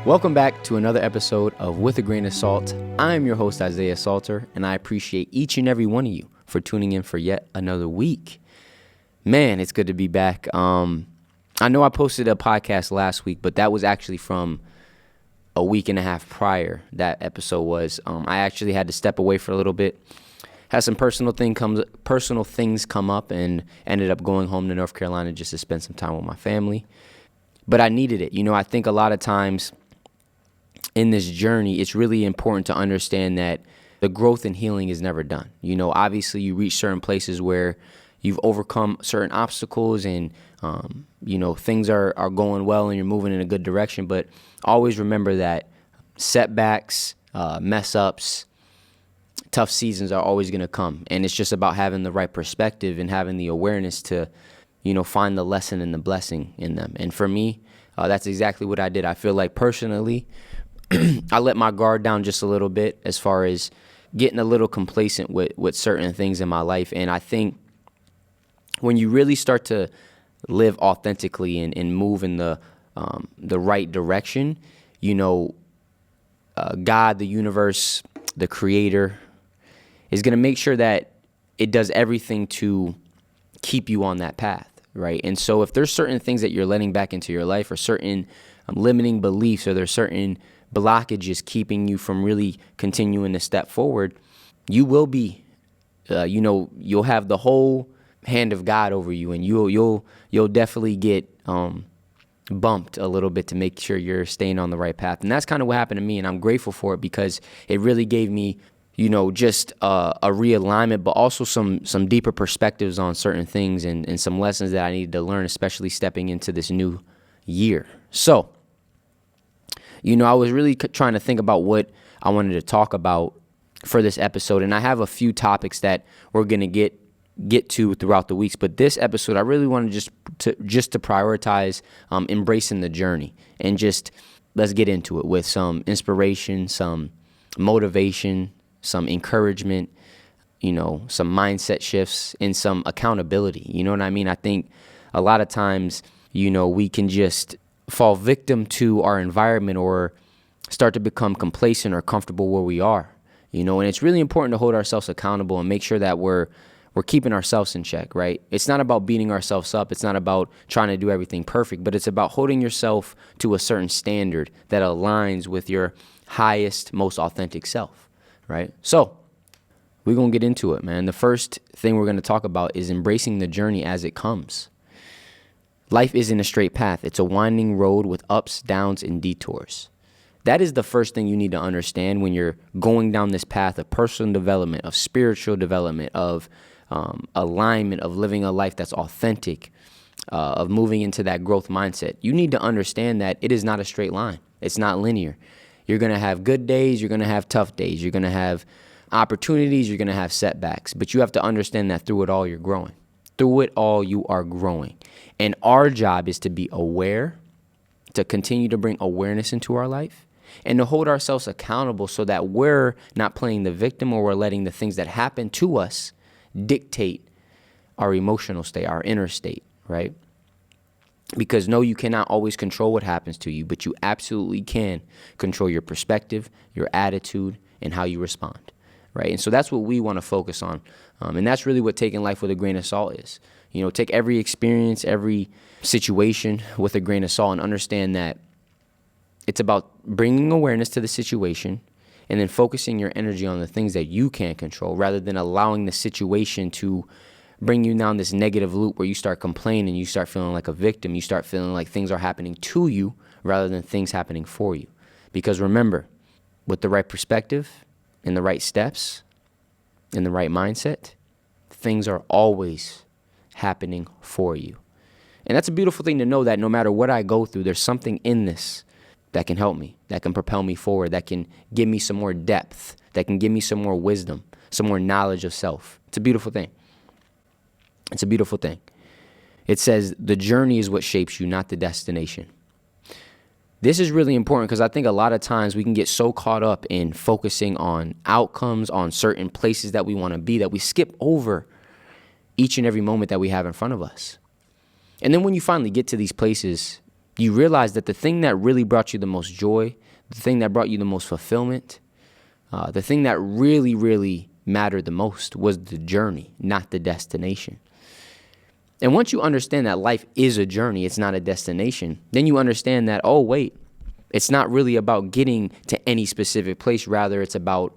Welcome back to another episode of With a Grain of Salt. I'm your host, Isaiah Salter, and I appreciate each and every one of you for tuning in for yet another week. Man, it's good to be back. I know I posted a podcast last week, but that was actually from a week and a half prior. That episode was. I actually had to step away for a little bit. Had some personal things come up, and ended up going home to North Carolina just to spend some time with my family. But I needed it. You know, I think a lot of times in this journey, it's really important to understand that the growth and healing is never done. You know, obviously you reach certain places where you've overcome certain obstacles and, things are going well and you're moving in a good direction. But always remember that setbacks, mess ups, tough seasons are always going to come. And it's just about having the right perspective and having the awareness to, find the lesson and the blessing in them. And for me, that's exactly what I did. I feel like personally, I let my guard down just a little bit as far as getting a little complacent with certain things in my life. And I think when you really start to live authentically and move in the right direction, God, the universe, the creator is going to make sure that it does everything to keep you on that path, right? And so if there's certain things that you're letting back into your life or certain limiting beliefs or there's certain blockages keeping you from really continuing to step forward, you will be, you'll have the whole hand of God over you, and you'll definitely get bumped a little bit to make sure you're staying on the right path. And that's kind of what happened to me, and I'm grateful for it because it really gave me, just a realignment, but also some deeper perspectives on certain things and some lessons that I needed to learn, especially stepping into this new year. So, I was really trying to think about what I wanted to talk about for this episode, and I have a few topics that we're going to get to throughout the weeks. But this episode, I really wanted just to prioritize embracing the journey, and just let's get into it with some inspiration, some motivation, some encouragement, some mindset shifts, and some accountability. You know what I mean? I think a lot of times, we can just fall victim to our environment or start to become complacent or comfortable where we are, and it's really important to hold ourselves accountable and make sure that we're keeping ourselves in check, right? It's not about beating ourselves up. It's not about trying to do everything perfect, but it's about holding yourself to a certain standard that aligns with your highest, most authentic self, right? So we're going to get into it, man. The first thing we're going to talk about is embracing the journey as it comes. Life isn't a straight path. It's a winding road with ups, downs, and detours. That is the first thing you need to understand when you're going down this path of personal development, of spiritual development, of alignment, of living a life that's authentic, of moving into that growth mindset. You need to understand that it is not a straight line. It's not linear. You're going to have good days. You're going to have tough days. You're going to have opportunities. You're going to have setbacks. But you have to understand that through it all, you're growing. Through it all, you are growing. And our job is to be aware, to continue to bring awareness into our life, and to hold ourselves accountable so that we're not playing the victim or we're letting the things that happen to us dictate our emotional state, our inner state, right? Because no, you cannot always control what happens to you, but you absolutely can control your perspective, your attitude, and how you respond, right? And so that's what we want to focus on. And that's really what taking life with a grain of salt is. Take every experience, every situation with a grain of salt and understand that it's about bringing awareness to the situation and then focusing your energy on the things that you can control rather than allowing the situation to bring you down this negative loop where you start complaining, you start feeling like a victim, you start feeling like things are happening to you rather than things happening for you. Because remember, with the right perspective and the right steps and the right mindset, things are always happening for you. And that's a beautiful thing to know, that no matter what I go through, there's something in this that can help me, that can propel me forward, that can give me some more depth, that can give me some more wisdom, some more knowledge of self. It's a beautiful thing. It's a beautiful thing. It says the journey is what shapes you, not the destination. This is really important because I think a lot of times we can get so caught up in focusing on outcomes, on certain places that we want to be, that we skip over each and every moment that we have in front of us. And then when you finally get to these places, you realize that the thing that really brought you the most joy, the thing that brought you the most fulfillment, the thing that really, really mattered the most was the journey, not the destination. And once you understand that life is a journey, it's not a destination, then you understand that, oh, wait, it's not really about getting to any specific place. Rather, it's about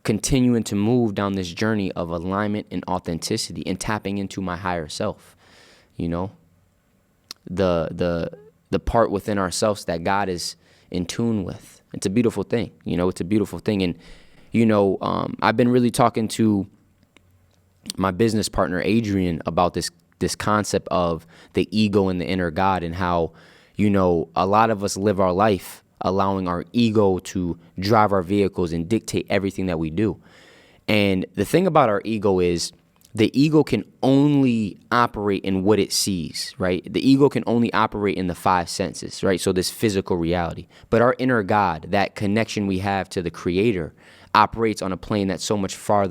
continuing to move down this journey of alignment and authenticity and tapping into my higher self. You know, the part within ourselves that God is in tune with. It's a beautiful thing. You know, it's a beautiful thing. And, you know, I've been really talking to my business partner, Adrian, about this concept of the ego and the inner God, and how, you know, a lot of us live our life allowing our ego to drive our vehicles and dictate everything that we do. And the thing about our ego is the ego can only operate in what it sees, right? The ego can only operate in the five senses, right? So this physical reality. But our inner God, that connection we have to the Creator, operates on a plane that's so much far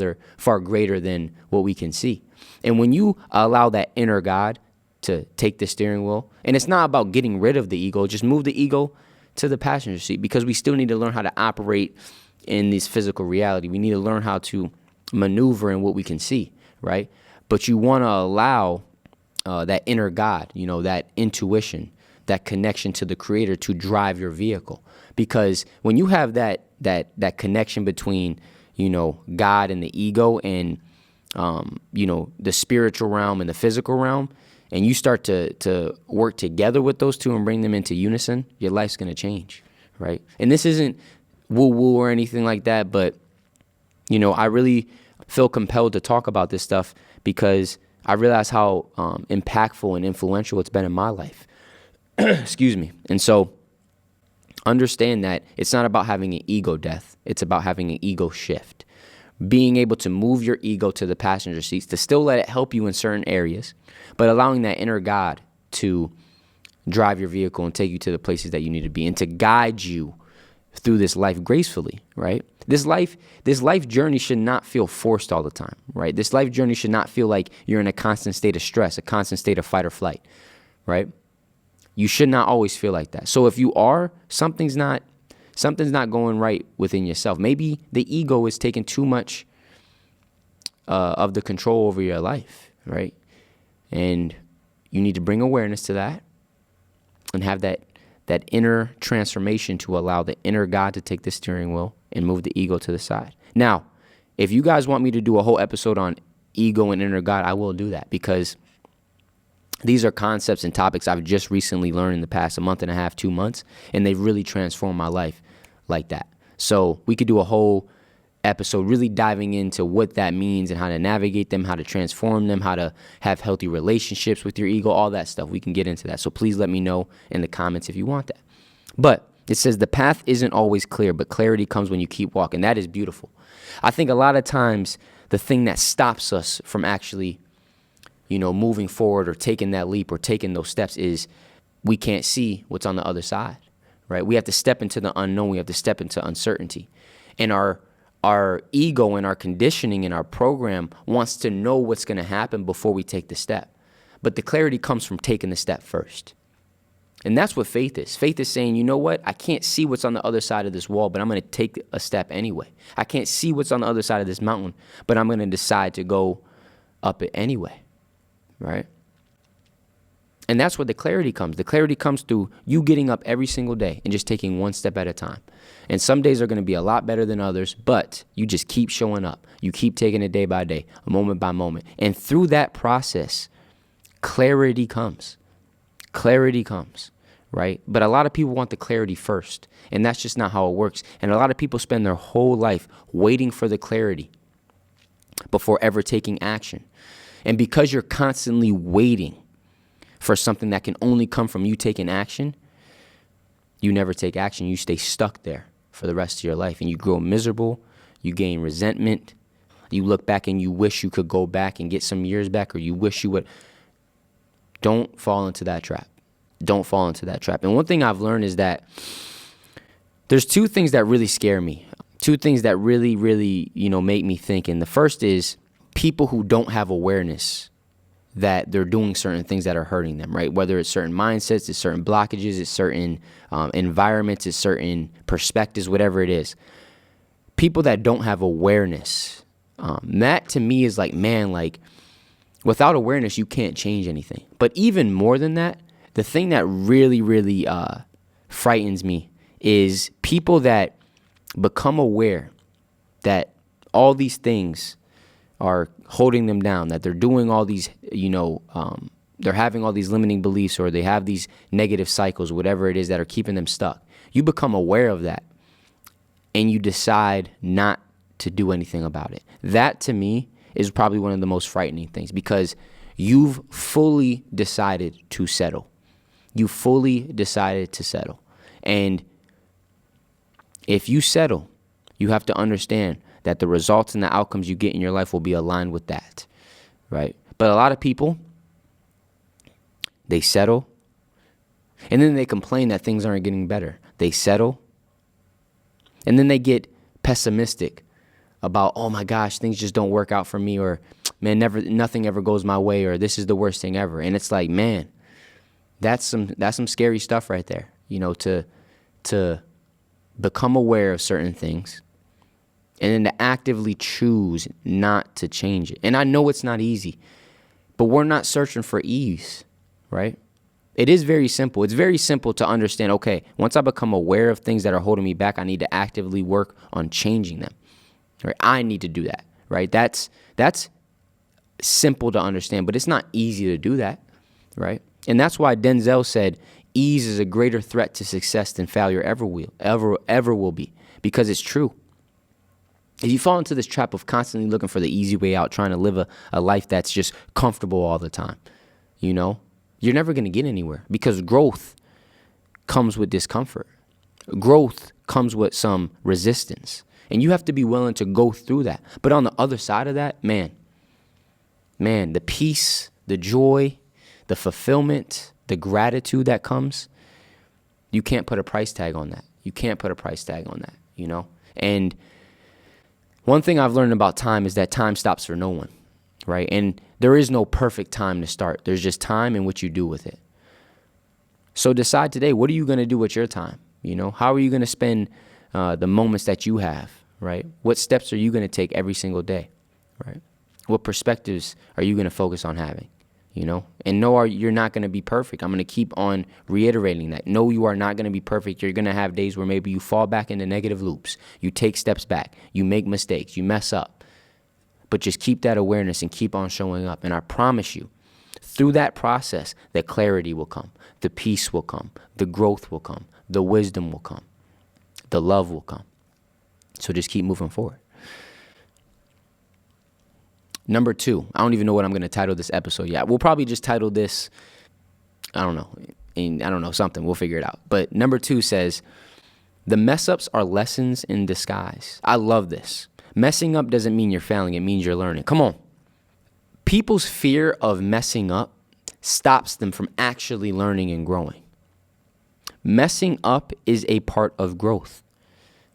greater than what we can see. And when you allow that inner God to take the steering wheel, and it's not about getting rid of the ego, just move the ego to the passenger seat, because we still need to learn how to operate in this physical reality. We need to learn how to maneuver in what we can see, right? But you want to allow that inner God, you know, that intuition, that connection to the Creator to drive your vehicle. Because when you have that connection between, you know, God and the ego, and you know, the spiritual realm and the physical realm, and you start to work together with those two and bring them into unison, your life's going to change, right? And this isn't woo-woo or anything like that, but, you know, I really feel compelled to talk about this stuff because I realize how impactful and influential it's been in my life. Excuse me. And so understand that it's not about having an ego death. It's about having an ego shift. Being able to move your ego to the passenger seats, to still let it help you in certain areas, but allowing that inner God to drive your vehicle and take you to the places that you need to be, and to guide you through this life gracefully, right? This life journey should not feel forced all the time, right? This life journey should not feel like you're in a constant state of stress, a constant state of fight or flight, right? You should not always feel like that. So if you are, something's not going right within yourself. Maybe the ego is taking too much of the control over your life, right? And you need to bring awareness to that and have that inner transformation to allow the inner God to take the steering wheel and move the ego to the side. Now, if you guys want me to do a whole episode on ego and inner God, I will do that, because these are concepts and topics I've just recently learned in the past a month and a half, 2 months, and they've really transformed my life like that. So we could do a whole episode really diving into what that means and how to navigate them, how to transform them, how to have healthy relationships with your ego, all that stuff. We can get into that. So please let me know in the comments if you want that. But it says the path isn't always clear, but clarity comes when you keep walking. That is beautiful. I think a lot of times the thing that stops us from actually, you know, moving forward or taking that leap or taking those steps is we can't see what's on the other side, right? We have to step into the unknown. We have to step into uncertainty. And our ego and our conditioning and our program wants to know what's going to happen before we take the step. But the clarity comes from taking the step first. And that's what faith is. Faith is saying, you know what? I can't see what's on the other side of this wall, but I'm going to take a step anyway. I can't see what's on the other side of this mountain, but I'm going to decide to go up it anyway, right? And that's where the clarity comes. The clarity comes through you getting up every single day and just taking one step at a time. And some days are going to be a lot better than others, but you just keep showing up. You keep taking it day by day, moment by moment. And through that process, clarity comes. Clarity comes, right? But a lot of people want the clarity first, and that's just not how it works. And a lot of people spend their whole life waiting for the clarity before ever taking action. And because you're constantly waiting for something that can only come from you taking action, you never take action. You stay stuck there for the rest of your life, and you grow miserable. You gain resentment. You look back and you wish you could go back and get some years back, or you wish you would. Don't fall into that trap. Don't fall into that trap. And one thing I've learned is that there's two things that really scare me. Two things that really, really, make me think. And the first is people who don't have awareness that they're doing certain things that are hurting them, right? Whether it's certain mindsets, it's certain blockages, it's certain environments, it's certain perspectives, whatever it is. People that don't have awareness, that to me is like, man, like without awareness, you can't change anything. But even more than that, the thing that really, really frightens me is people that become aware that all these things are holding them down, that they're doing all these, they're having all these limiting beliefs, or they have these negative cycles, whatever it is that are keeping them stuck. You become aware of that and you decide not to do anything about it. That to me is probably one of the most frightening things, because you've fully decided to settle. You fully decided to settle. And if you settle, you have to understand that the results and the outcomes you get in your life will be aligned with that, right? But a lot of people, they settle, and then they complain that things aren't getting better. They settle, and then they get pessimistic about, oh my gosh, things just don't work out for me, or man, nothing ever goes my way, or this is the worst thing ever. And it's like, man, that's some scary stuff right there, to become aware of certain things and then to actively choose not to change it. And I know it's not easy, but we're not searching for ease, right? It is very simple. It's very simple to understand, okay, once I become aware of things that are holding me back, I need to actively work on changing them, right? I need to do that, right? That's simple to understand, but it's not easy to do that, right? And that's why Denzel said, ease is a greater threat to success than failure ever will be, because it's true. If you fall into this trap of constantly looking for the easy way out, trying to live a life that's just comfortable all the time, you're never going to get anywhere, because growth comes with discomfort. Growth comes with some resistance, and you have to be willing to go through that. But on the other side of that, man, the peace, the joy, the fulfillment, the gratitude that comes, you can't put a price tag on that. And one thing I've learned about time is that time stops for no one, right? And there is no perfect time to start. There's just time and what you do with it. So decide today, what are you going to do with your time? How are you going to spend the moments that you have, right? What steps are you going to take every single day, right? What perspectives are you going to focus on having, And no, you're not going to be perfect. I'm going to keep on reiterating that. No, you are not going to be perfect. You're going to have days where maybe you fall back into negative loops. You take steps back. You make mistakes. You mess up. But just keep that awareness and keep on showing up. And I promise you, through that process, the clarity will come. The peace will come. The growth will come. The wisdom will come. The love will come. So just keep moving forward. Number 2, I don't even know what I'm going to title this episode yet. We'll probably just title this, something. We'll figure it out. But number 2 says, the mess ups are lessons in disguise. I love this. Messing up doesn't mean you're failing. It means you're learning. Come on. People's fear of messing up stops them from actually learning and growing. Messing up is a part of growth,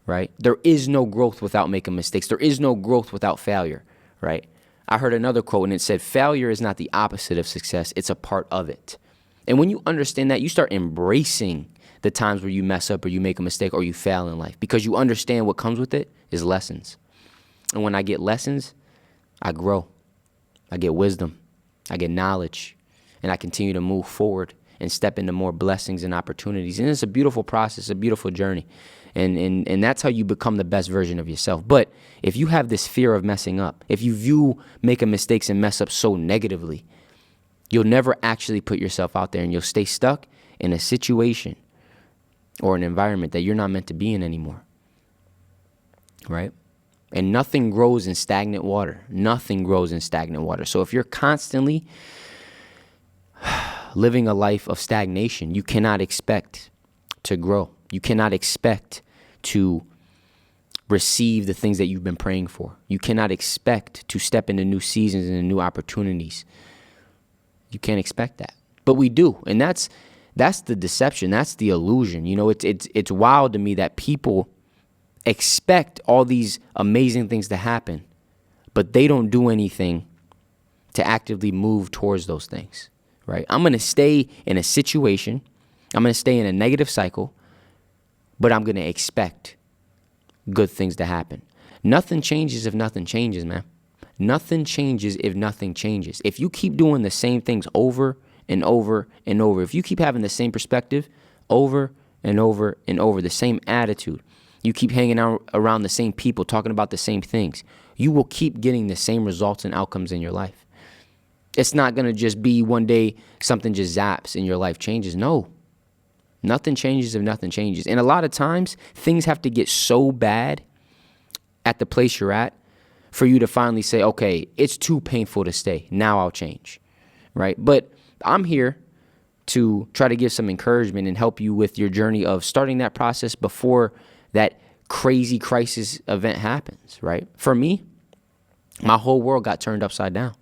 right? There is no growth without making mistakes. There is no growth without failure, right? I heard another quote and it said, failure is not the opposite of success. It's a part of it. And when you understand that, you start embracing the times where you mess up or you make a mistake or you fail in life, because you understand what comes with it is lessons. And when I get lessons, I grow. I get wisdom. I get knowledge. And I continue to move forward and step into more blessings and opportunities. And it's a beautiful process, a beautiful journey. And that's how you become the best version of yourself. But if you have this fear of messing up, if you view making mistakes and mess up so negatively, you'll never actually put yourself out there, and you'll stay stuck in a situation or an environment that you're not meant to be in anymore, right? And nothing grows in stagnant water. Nothing grows in stagnant water. So if you're constantly living a life of stagnation, you cannot expect to grow. You cannot expect to receive the things that you've been praying for. You cannot expect to step into new seasons and new opportunities. You can't expect that. But we do. And that's the deception. That's the illusion. It's wild to me that people expect all these amazing things to happen, but they don't do anything to actively move towards those things, right? I'm going to stay in a situation. I'm going to stay in a negative cycle, but I'm going to expect good things to happen. Nothing changes if nothing changes, man. Nothing changes if nothing changes. If you keep doing the same things over and over and over, if you keep having the same perspective over and over and over, the same attitude, you keep hanging out around the same people, talking about the same things, you will keep getting the same results and outcomes in your life. It's not going to just be one day something just zaps and your life changes. No. Nothing changes if nothing changes. And a lot of times, things have to get so bad at the place you're at for you to finally say, okay, it's too painful to stay. Now I'll change, right? But I'm here to try to give some encouragement and help you with your journey of starting that process before that crazy crisis event happens, right? For me, my whole world got turned upside down,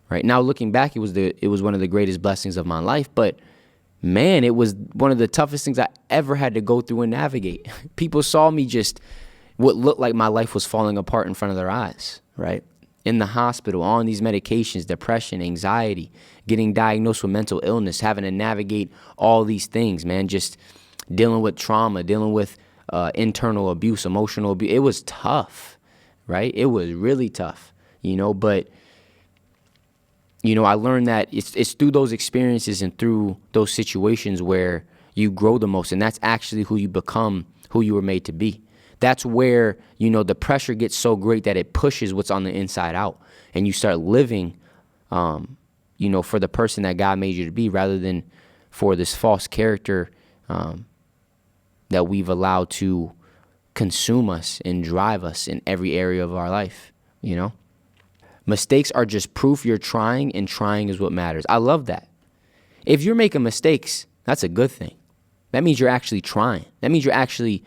right? Now looking back, it was one of the greatest blessings of my life, but man, it was one of the toughest things I ever had to go through and navigate. People saw me just what looked like my life was falling apart in front of their eyes, right? In the hospital, on these medications, depression, anxiety, getting diagnosed with mental illness, having to navigate all these things, man, just dealing with trauma, dealing with internal abuse, emotional abuse. It was tough, right? It was really tough, but I learned that it's through those experiences and through those situations where you grow the most. And that's actually who you become, who you were made to be. That's where, the pressure gets so great that it pushes what's on the inside out. And you start living, for the person that God made you to be rather than for this false character that we've allowed to consume us and drive us in every area of our life, Mistakes are just proof you're trying, and trying is what matters. I love that. If you're making mistakes, that's a good thing. That means you're actually trying. That means you're actually,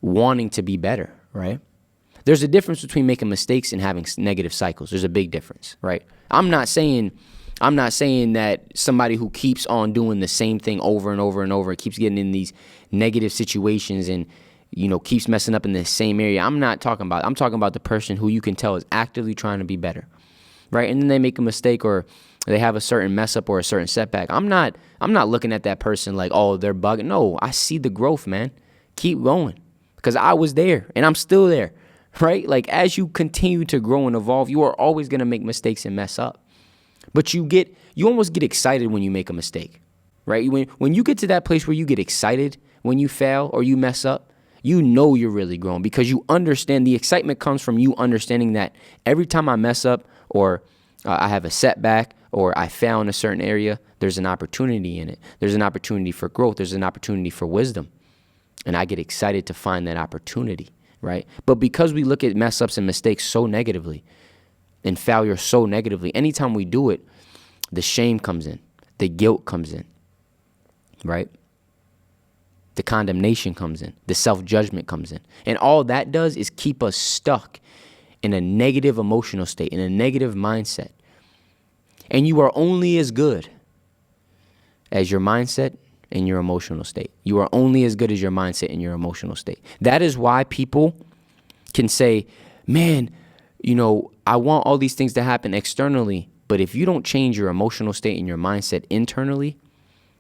wanting to be better, right? There's a difference between making mistakes and having negative cycles. There's a big difference, right? I'm not saying that somebody who keeps on doing the same thing over and over and over, keeps getting in these negative situations and keeps messing up in the same area. I'm talking about the person who you can tell is actively trying to be better, right? And then they make a mistake or they have a certain mess up or a certain setback. I'm not looking at that person like, oh, they're bugging. No, I see the growth, man. Keep going, because I was there and I'm still there, right? Like as you continue to grow and evolve, you are always going to make mistakes and mess up. But you almost get excited when you make a mistake, right? When you get to that place where you get excited when you fail or you mess up, you're really growing because you understand. The excitement comes from you understanding that every time I mess up or I have a setback or I fail in a certain area, there's an opportunity in it. There's an opportunity for growth. There's an opportunity for wisdom. And I get excited to find that opportunity, right? But because we look at mess ups and mistakes so negatively and failure so negatively, anytime we do it, the shame comes in, the guilt comes in, right? The condemnation comes in, the self-judgment comes in. And all that does is keep us stuck in a negative emotional state, in a negative mindset. And you are only as good as your mindset and your emotional state. You are only as good as your mindset and your emotional state. That is why people can say, man, I want all these things to happen externally, but if you don't change your emotional state and your mindset internally,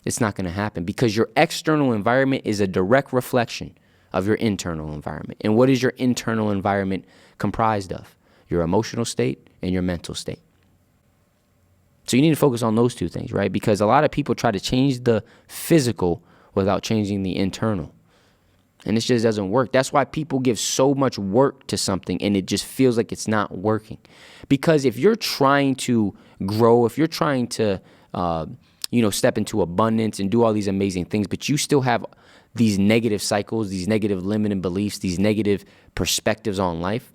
it's not going to happen, because your external environment is a direct reflection of your internal environment. And what is your internal environment comprised of? Your emotional state and your mental state. So you need to focus on those two things, right? Because a lot of people try to change the physical without changing the internal. And this just doesn't work. That's why people give so much work to something and it just feels like it's not working. Because if you're trying to grow, if you're trying to step into abundance and do all these amazing things, but you still have these negative cycles, these negative limiting beliefs, these negative perspectives on life,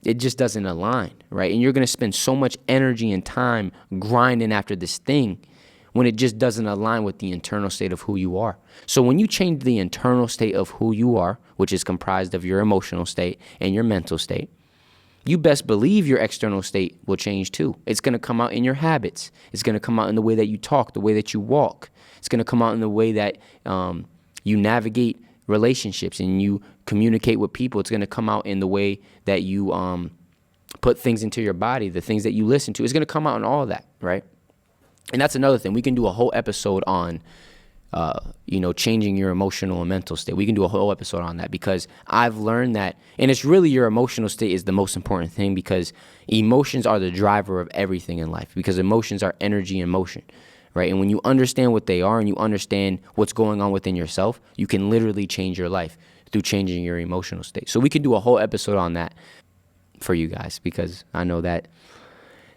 it just doesn't align, right? And you're going to spend so much energy and time grinding after this thing when it just doesn't align with the internal state of who you are. So when you change the internal state of who you are, which is comprised of your emotional state and your mental state, you best believe your external state will change too. It's going to come out in your habits. It's going to come out in the way that you talk, the way that you walk. It's going to come out in the way that you navigate relationships and you communicate with people. It's going to come out in the way that you put things into your body, the things that you listen to, is going to come out in all of that, right? And that's another thing. We can do a whole episode on, changing your emotional and mental state. We can do a whole episode on that, because I've learned that, and it's really your emotional state is the most important thing, because emotions are the driver of everything in life, because emotions are energy in motion, right? And when you understand what they are and you understand what's going on within yourself, you can literally change your life through changing your emotional state. So we can do a whole episode on that for you guys, because I know that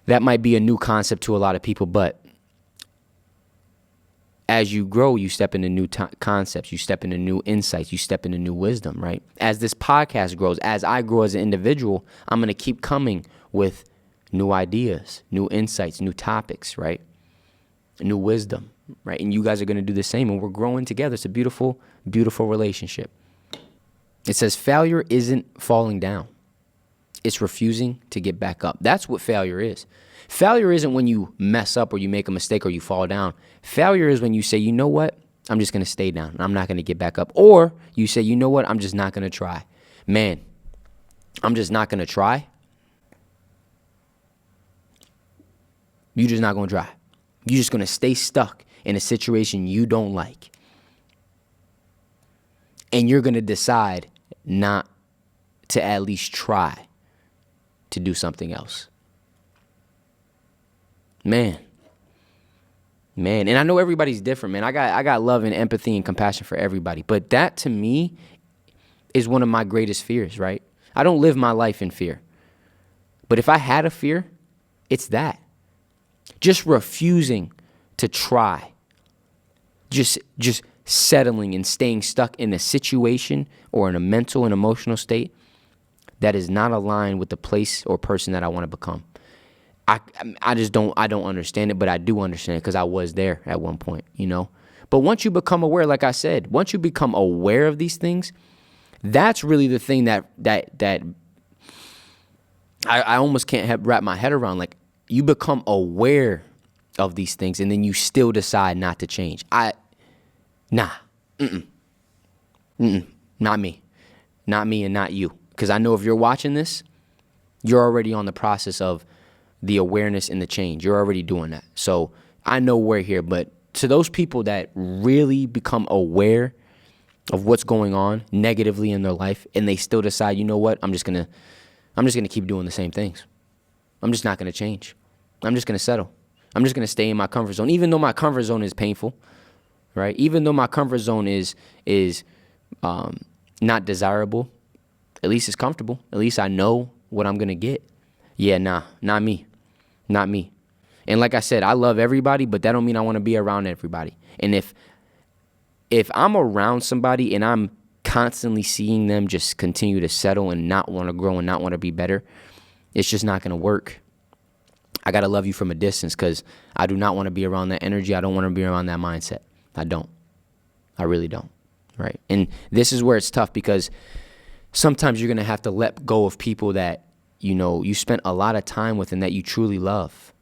might be a new concept to a lot of people, but as you grow, you step into new concepts, you step into new insights, you step into new wisdom, right? As this podcast grows, as I grow as an individual, I'm going to keep coming with new ideas, new insights, new topics, right? New wisdom, right? And you guys are going to do the same, and we're growing together. It's a beautiful, beautiful relationship. It says failure isn't falling down. It's refusing to get back up. That's what failure is. Failure isn't when you mess up or you make a mistake or you fall down. Failure is when you say, you know what? I'm just going to stay down. I'm not going to get back up. Or you say, you know what? I'm just not going to try. Man, I'm just not going to try. You're just not going to try. You're just going to stay stuck in a situation you don't like. And you're going to decide not to at least try to do something else. Man. And I know everybody's different, man. I got love and empathy and compassion for everybody. But that, to me, is one of my greatest fears, right? I don't live my life in fear. But if I had a fear, it's that. Just refusing to try. Just settling and staying stuck in a situation or in a mental and emotional state that is not aligned with the place or person that I want to become. I just don't understand it, but I do understand it because I was there at one point, But once you become aware, like I said, once you become aware of these things, that's really the thing that I almost can't wrap my head around. Like, you become aware of these things, and then you still decide not to change. Not me, and not you. Because I know if you're watching this, you're already on the process of the awareness and the change. You're already doing that. So I know we're here, but to those people that really become aware of what's going on negatively in their life, and they still decide, you know what, I'm just gonna keep doing the same things. I'm just not gonna change. I'm just gonna settle. I'm just gonna stay in my comfort zone, even though my comfort zone is painful, right? Even though my comfort zone is not desirable, at least it's comfortable. At least I know what I'm gonna get. Yeah, not me. And like I said, I love everybody, but that don't mean I want to be around everybody. And if I'm around somebody and I'm constantly seeing them just continue to settle and not want to grow and not want to be better, it's just not going to work. I got to love you from a distance, because I do not want to be around that energy. I don't want to be around that mindset. I don't. I really don't. Right? And this is where it's tough, because sometimes you're going to have to let go of people that you spent a lot of time with and that you truly love,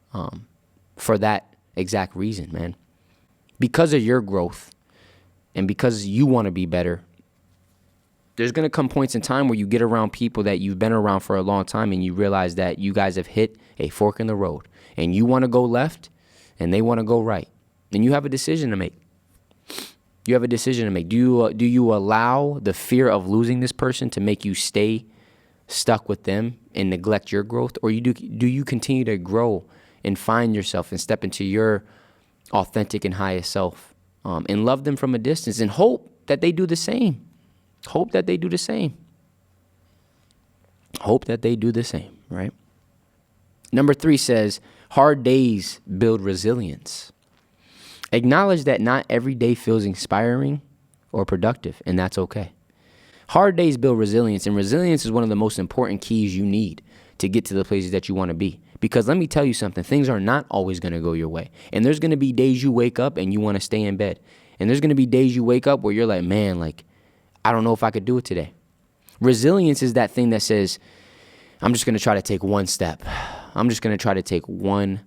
for that exact reason, man. Because of your growth and because you want to be better, there's going to come points in time where you get around people that you've been around for a long time, and you realize that you guys have hit a fork in the road, and you want to go left and they want to go right. And you have a decision to make. Do you allow the fear of losing this person to make you stay stuck with them and neglect your growth? Or do you continue to grow and find yourself and step into your authentic and highest self, and love them from a distance and hope that they do the same? Hope that they do the same, right? Number 3 says, hard days build resilience. Acknowledge that not every day feels inspiring or productive, and that's okay. Hard days build resilience, and resilience is one of the most important keys you need to get to the places that you want to be. Because let me tell you something, things are not always going to go your way. And there's going to be days you wake up and you want to stay in bed. And there's going to be days you wake up where you're like, man, I don't know if I could do it today. Resilience is that thing that says, I'm just going to try to take one step. I'm just going to try to take one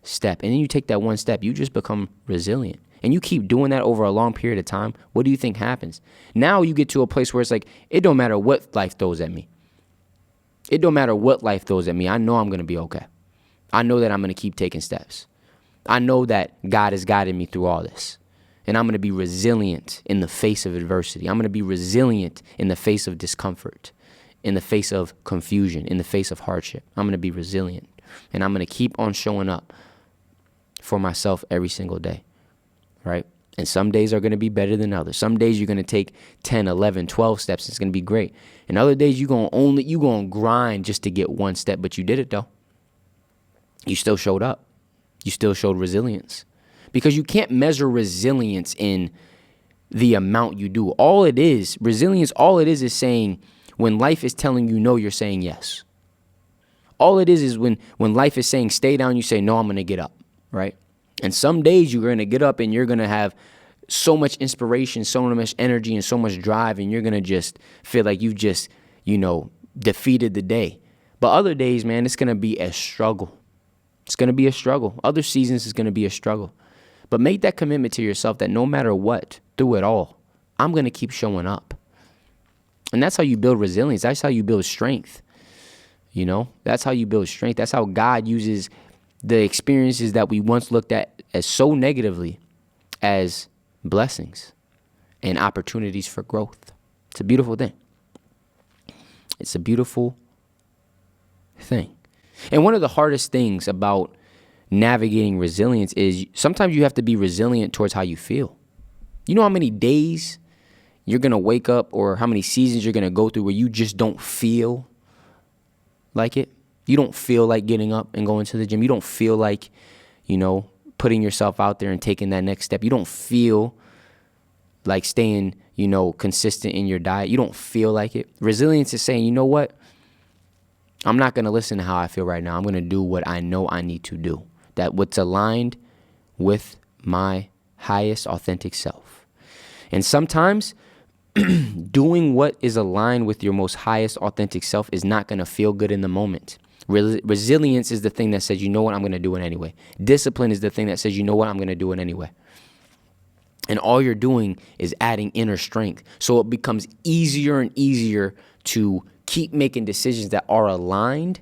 step. And then you take that one step, you just become resilient. And you keep doing that over a long period of time, what do you think happens? Now you get to a place where it's like, it don't matter what life throws at me. It don't matter what life throws at me. I know I'm going to be okay. I know that I'm going to keep taking steps. I know that God has guided me through all this. And I'm going to be resilient in the face of adversity. I'm going to be resilient in the face of discomfort, in the face of confusion, in the face of hardship. I'm going to be resilient. And I'm going to keep on showing up for myself every single day, right? And some days are going to be better than others. Some days you're going to take 10, 11, 12 steps. It's going to be great. And other days you're going to grind just to get one step, but you did it though. You still showed up. You still showed resilience. Because you can't measure resilience in the amount you do. Resilience, all it is saying when life is telling you no, you're saying yes. All it is when life is saying stay down, you say, no, I'm going to get up, right? And some days you're going to get up and you're going to have so much inspiration, so much energy, and so much drive, and you're going to just feel like you've just, defeated the day. But other days, man, it's going to be a struggle. It's going to be a struggle. Other seasons is going to be a struggle. But make that commitment to yourself that no matter what, through it all, I'm going to keep showing up. And that's how you build resilience. That's how you build strength. That's how you build strength. That's how God uses the experiences that we once looked at as so negatively as blessings and opportunities for growth. It's a beautiful thing. It's a beautiful thing. And one of the hardest things about navigating resilience is sometimes you have to be resilient towards how you feel. You know how many days you're going to wake up or how many seasons you're going to go through where you just don't feel like it? You don't feel like getting up and going to the gym. You don't feel like, putting yourself out there and taking that next step. You don't feel like staying, consistent in your diet. You don't feel like it. Resilience is saying, you know what? I'm not going to listen to how I feel right now. I'm going to do what I know I need to do. That what's aligned with my highest authentic self. And sometimes doing what is aligned with your most highest authentic self is not going to feel good in the moment. Resilience is the thing that says, you know what, I'm going to do it anyway. Discipline is the thing that says, you know what, I'm going to do it anyway. And all you're doing is adding inner strength. So it becomes easier and easier to keep making decisions that are aligned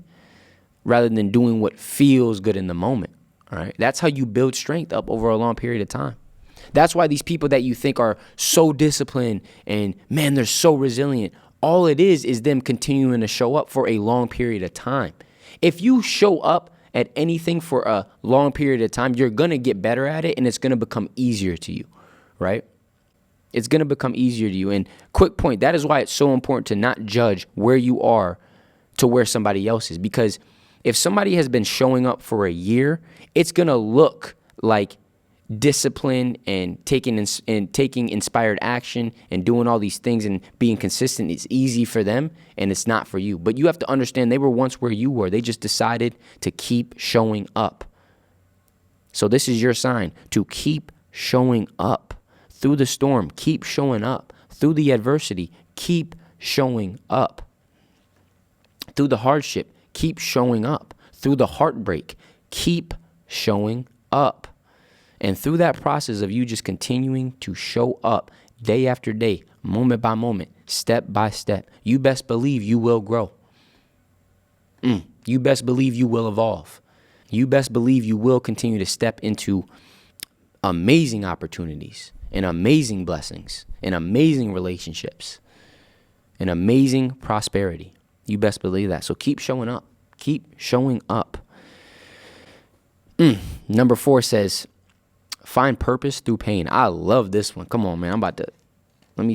rather than doing what feels good in the moment. All right. That's how you build strength up over a long period of time. That's why these people that you think are so disciplined and, man, they're so resilient, all it is them continuing to show up for a long period of time. If you show up at anything for a long period of time, you're going to get better at it and it's going to become easier to you, right? It's going to become easier to you. And quick point, that is why it's so important to not judge where you are to where somebody else is. Because if somebody has been showing up for a year, it's going to look like discipline and taking inspired action and doing all these things and being consistent is easy for them and it's not for you. But you have to understand they were once where you were. They just decided to keep showing up. So this is your sign to keep showing up through the storm. Keep showing up through the adversity. Keep showing up through the hardship. Keep showing up through the heartbreak. Keep showing up. And through that process of you just continuing to show up day after day, moment by moment, step by step, you best believe you will grow. You best believe you will evolve. You best believe you will continue to step into amazing opportunities and amazing blessings and amazing relationships and amazing prosperity. You best believe that. So keep showing up. Keep showing up. Number 4 says, find purpose through pain. I love this one. Come on, man. I'm about to, let me,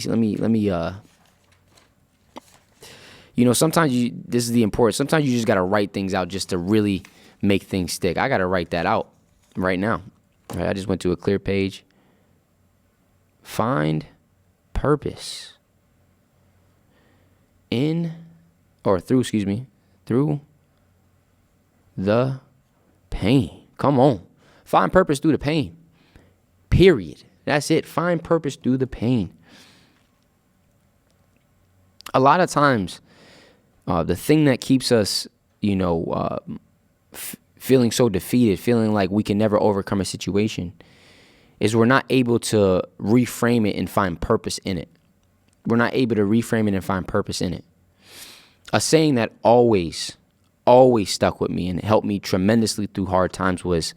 sometimes this is the important, sometimes you just got to write things out just to really make things stick. I got to write that out right now. All right, I just went to a clear page. Find purpose through the pain. Come on. Find purpose through the pain. Period. That's it. Find purpose through the pain. A lot of times, the thing that keeps us, feeling so defeated, feeling like we can never overcome a situation, is we're not able to reframe it and find purpose in it. We're not able to reframe it and find purpose in it. A saying that always stuck with me and helped me tremendously through hard times was,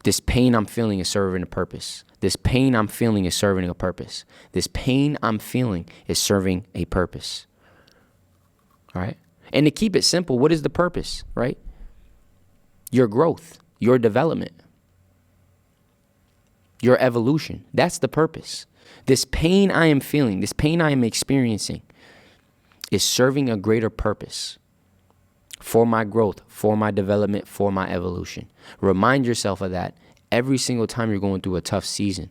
this pain I'm feeling is serving a purpose. This pain I'm feeling is serving a purpose. This pain I'm feeling is serving a purpose. All right? And to keep it simple, what is the purpose, right? Your growth, your development, your evolution. That's the purpose. This pain I am feeling, this pain I am experiencing is serving a greater purpose for my growth, for my development, for my evolution. Remind yourself of that every single time you're going through a tough season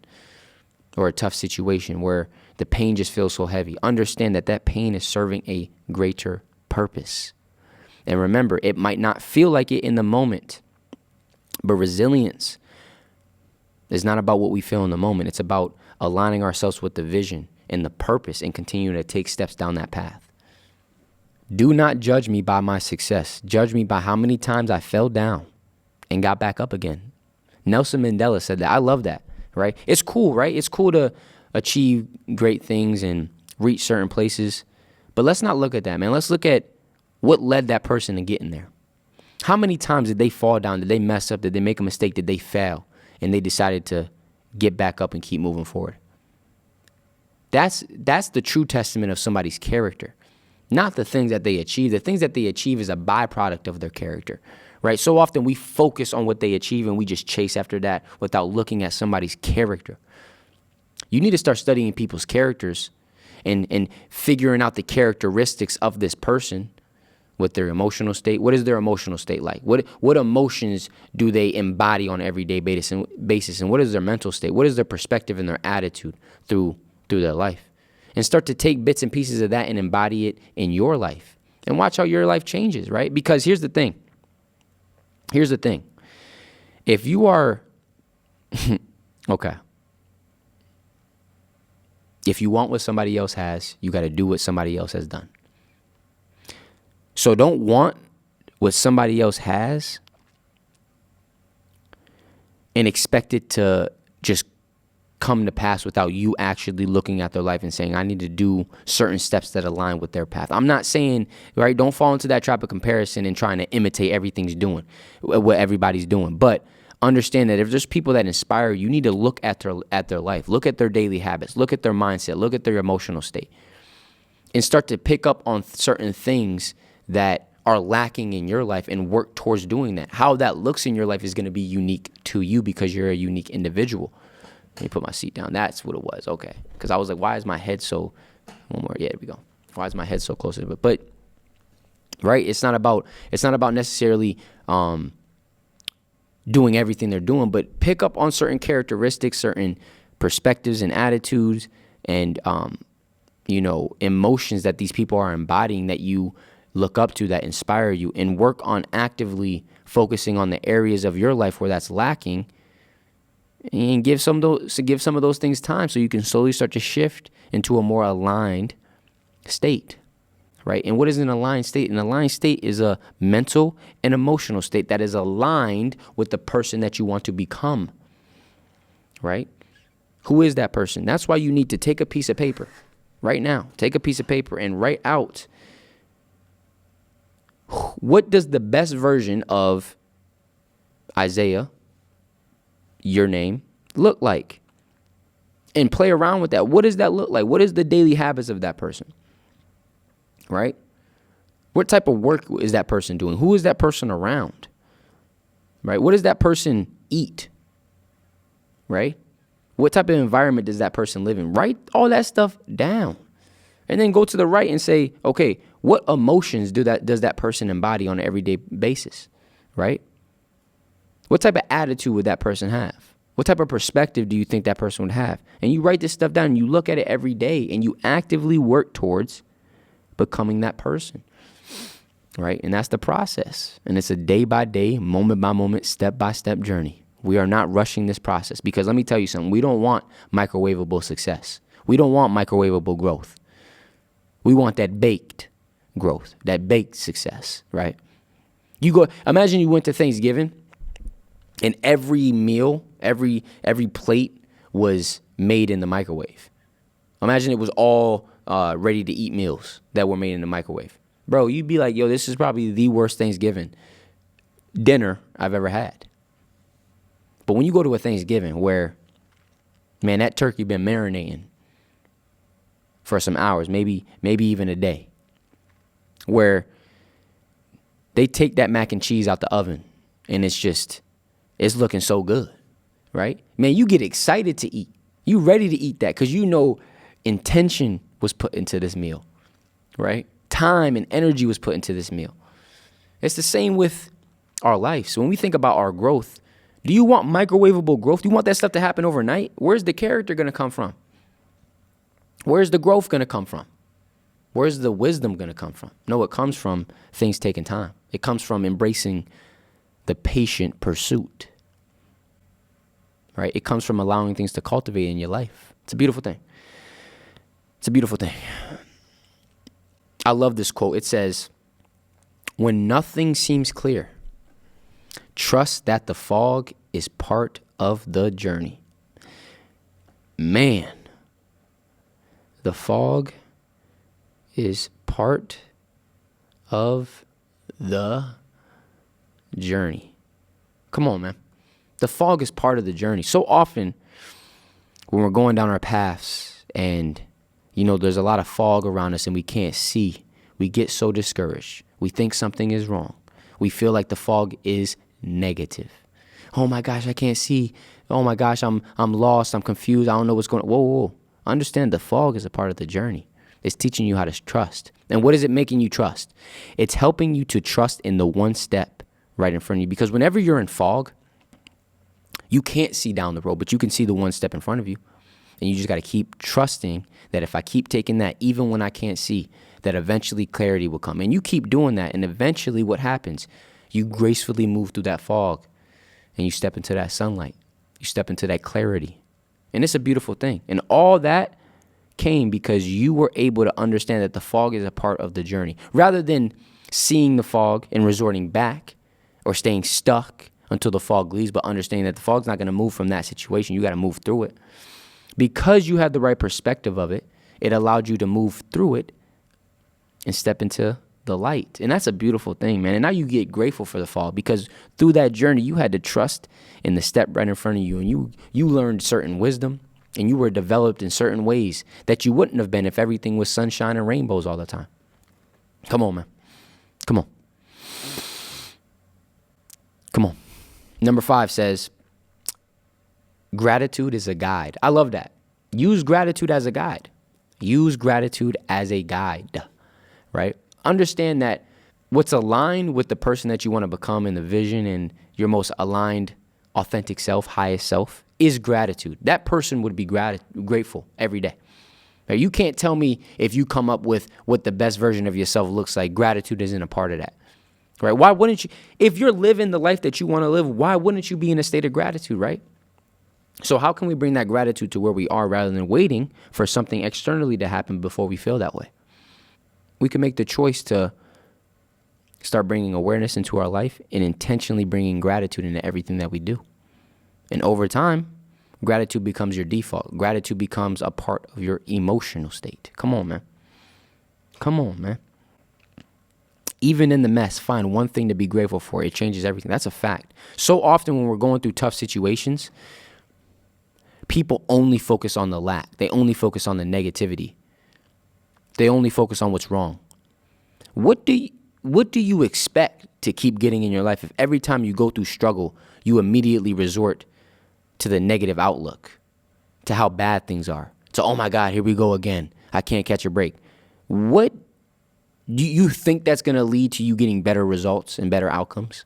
or a tough situation where the pain just feels so heavy. Understand that that pain is serving a greater purpose. And remember, it might not feel like it in the moment, but resilience is not about what we feel in the moment. It's about aligning ourselves with the vision and the purpose and continuing to take steps down that path. Do not judge me by my success. Judge me by how many times I fell down and got back up again. Nelson Mandela said that. I love that, right? It's cool, right? It's cool to achieve great things and reach certain places. But let's not look at that, man. Let's look at what led that person to getting there. How many times did they fall down? Did they mess up? Did they make a mistake? Did they fail? And they decided to get back up and keep moving forward. That's the true testament of somebody's character. Not the things that they achieve. The things that they achieve is a byproduct of their character, right? So often we focus on what they achieve and we just chase after that without looking at somebody's character. You need to start studying people's characters and figuring out the characteristics of this person with their emotional state. What is their emotional state like? What emotions do they embody on an everyday basis? And what is their mental state? What is their perspective and their attitude through their life? And start to take bits and pieces of that and embody it in your life. And watch how your life changes, right? Because here's the thing. If you are, okay. If you want what somebody else has, you got to do what somebody else has done. So don't want what somebody else has and expect it to just come to pass without you actually looking at their life and saying, I need to do certain steps that align with their path. I'm not saying, right, don't fall into that trap of comparison and trying to imitate what everybody's doing. But understand that if there's people that inspire you, need to look at their life, look at their daily habits, look at their mindset, look at their emotional state, and start to pick up on certain things that are lacking in your life and work towards doing that. How that looks in your life is going to be unique to you because you're a unique individual. Let me put my seat down. That's what it was. Okay. Because I was like, why is my head so... One more. Yeah, there we go. Why is my head so close to it? But right, it's not about necessarily doing everything they're doing, but pick up on certain characteristics, certain perspectives and attitudes and emotions that these people are embodying that you look up to, that inspire you, and work on actively focusing on the areas of your life where that's lacking. And give some of those things time so you can slowly start to shift into a more aligned state, right? And what is an aligned state? An aligned state is a mental and emotional state that is aligned with the person that you want to become, right? Who is that person? That's why you need to take a piece of paper right now. Take a piece of paper and write out, what does the best version of Isaiah, your name, look like? And play around with that. What does that look like? What is the daily habits of that person? Right? What type of work is that person doing? Who is that person around? Right? What does that person eat? Right? What type of environment does that person live in? Write all that stuff down. And then go to the right and say, okay, what emotions does that person embody on an everyday basis? Right? What type of attitude would that person have? What type of perspective do you think that person would have? And you write this stuff down and you look at it every day and you actively work towards becoming that person, right? And that's the process. And it's a day-by-day, moment-by-moment, step-by-step journey. We are not rushing this process because let me tell you something. We don't want microwavable success. We don't want microwavable growth. We want that baked growth, that baked success, right? Imagine you went to Thanksgiving and every meal, every plate was made in the microwave. Imagine it was all ready to eat meals that were made in the microwave. Bro, you'd be like, yo, this is probably the worst Thanksgiving dinner I've ever had. But when you go to a Thanksgiving where, man, that turkey been marinating for some hours, maybe even a day, where they take that mac and cheese out the oven and it's looking so good, right? Man, you get excited to eat. You ready to eat that because you know intention was put into this meal, right? Time and energy was put into this meal. It's the same with our life. So when we think about our growth, do you want microwavable growth? Do you want that stuff to happen overnight? Where's the character going to come from? Where's the growth going to come from? Where's the wisdom going to come from? No, it comes from things taking time. It comes from embracing the patient pursuit, right? It comes from allowing things to cultivate in your life. It's a beautiful thing. It's a beautiful thing. I love this quote. It says, when nothing seems clear, trust that the fog is part of the journey. Man, the fog is part of the journey. Come on, man. The fog is part of the journey. So often when we're going down our paths and, there's a lot of fog around us and we can't see, we get so discouraged. We think something is wrong. We feel like the fog is negative. Oh my gosh, I can't see. Oh my gosh, I'm lost. I'm confused. I don't know what's going on. Whoa. Understand the fog is a part of the journey. It's teaching you how to trust. And what is it making you trust? It's helping you to trust in the one step right in front of you. Because whenever you're in fog, you can't see down the road, but you can see the one step in front of you. And you just got to keep trusting that if I keep taking that, even when I can't see, that eventually clarity will come. And you keep doing that. And eventually what happens? You gracefully move through that fog and you step into that sunlight. You step into that clarity. And it's a beautiful thing. And all that came because you were able to understand that the fog is a part of the journey. Rather than seeing the fog and resorting back or staying stuck until the fog leaves, but understanding that the fog's not going to move from that situation. You got to move through it. Because you had the right perspective of it, it allowed you to move through it and step into the light. And that's a beautiful thing, man. And now you get grateful for the fog because through that journey, you had to trust in the step right in front of you. And you learned certain wisdom and you were developed in certain ways that you wouldn't have been if everything was sunshine and rainbows all the time. Come on, man. Come on. Come on. Number 5 says, gratitude is a guide. I love that. Use gratitude as a guide. Use gratitude as a guide, right? Understand that what's aligned with the person that you want to become in the vision and your most aligned, authentic self, highest self, is gratitude. That person would be grateful every day. Right? You can't tell me if you come up with what the best version of yourself looks like, gratitude isn't a part of that. Right? Why wouldn't you? If you're living the life that you want to live, why wouldn't you be in a state of gratitude, right? So how can we bring that gratitude to where we are rather than waiting for something externally to happen before we feel that way? We can make the choice to start bringing awareness into our life and intentionally bringing gratitude into everything that we do. And over time, gratitude becomes your default. Gratitude becomes a part of your emotional state. Come on, man. Come on, man. Even in the mess, find one thing to be grateful for. It changes everything. That's a fact. So often when we're going through tough situations, people only focus on the lack. They only focus on the negativity. They only focus on what's wrong. What do you expect to keep getting in your life if every time you go through struggle, you immediately resort to the negative outlook, to how bad things are, to, oh my God, here we go again. I can't catch a break. What do you think that's going to lead to you getting better results and better outcomes?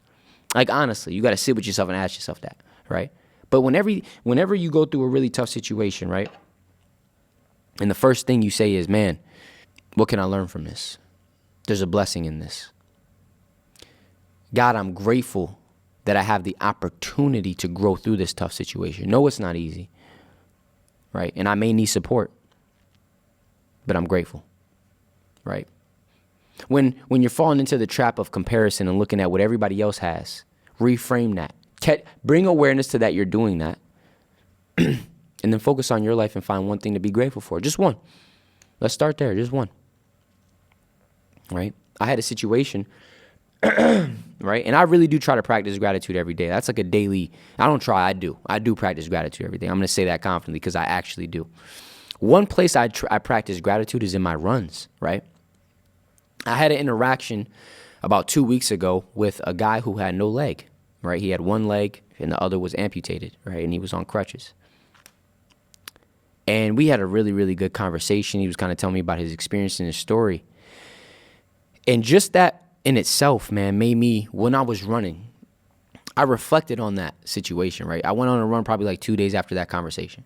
Like, honestly, you got to sit with yourself and ask yourself that, right? But whenever you go through a really tough situation, right? And the first thing you say is, man, what can I learn from this? There's a blessing in this. God, I'm grateful that I have the opportunity to grow through this tough situation. No, it's not easy, right? And I may need support, but I'm grateful, right? When you're falling into the trap of comparison and looking at what everybody else has, reframe that. Bring awareness to that you're doing that. And then focus on your life and find one thing to be grateful for. Just one. Let's start there. Just one. Right? I had a situation, right? And I really do try to practice gratitude every day. That's like a daily, I don't try, I do. I do practice gratitude every day. I'm going to say that confidently because I actually do. One place I practice gratitude is in my runs, right? I had an interaction about 2 weeks ago with a guy who had no leg, right? He had one leg and the other was amputated, right? And he was on crutches. And we had a really, really good conversation. He was kind of telling me about his experience and his story. And just that in itself, man, made me, when I was running, I reflected on that situation, right? I went on a run probably like 2 days after that conversation.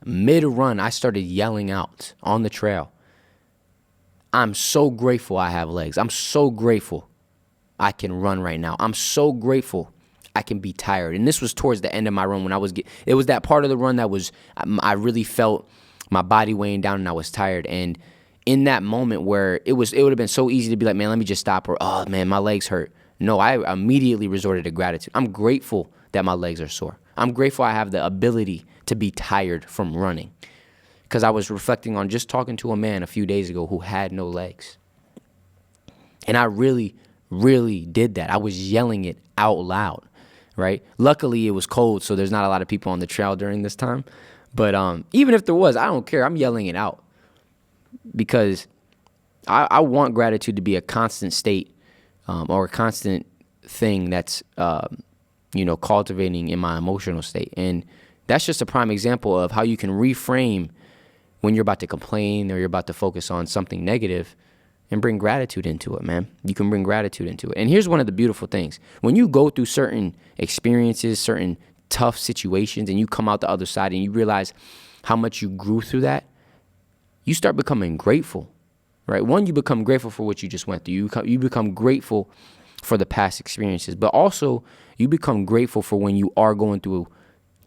Mid-run, I started yelling out on the trail, I'm so grateful I have legs. I'm so grateful I can run right now. I'm so grateful I can be tired. And this was towards the end of my run when it was that part of the run that was, I really felt my body weighing down and I was tired. And in that moment where it would have been so easy to be like, man, let me just stop, or, oh man, my legs hurt. No, I immediately resorted to gratitude. I'm grateful that my legs are sore. I'm grateful I have the ability to be tired from running. Because I was reflecting on just talking to a man a few days ago who had no legs. And I really, really did that. I was yelling it out loud, right? Luckily, it was cold, so there's not a lot of people on the trail during this time. But even if there was, I don't care. I'm yelling it out because I want gratitude to be a constant state or a constant thing that's, cultivating in my emotional state. And that's just a prime example of how you can reframe when you're about to complain or you're about to focus on something negative and bring gratitude into it, man. You can bring gratitude into it. And here's one of the beautiful things. When you go through certain experiences, certain tough situations, and you come out the other side and you realize how much you grew through that, you start becoming grateful, right? One, you become grateful for what you just went through. You become grateful for the past experiences, but also you become grateful for when you are going through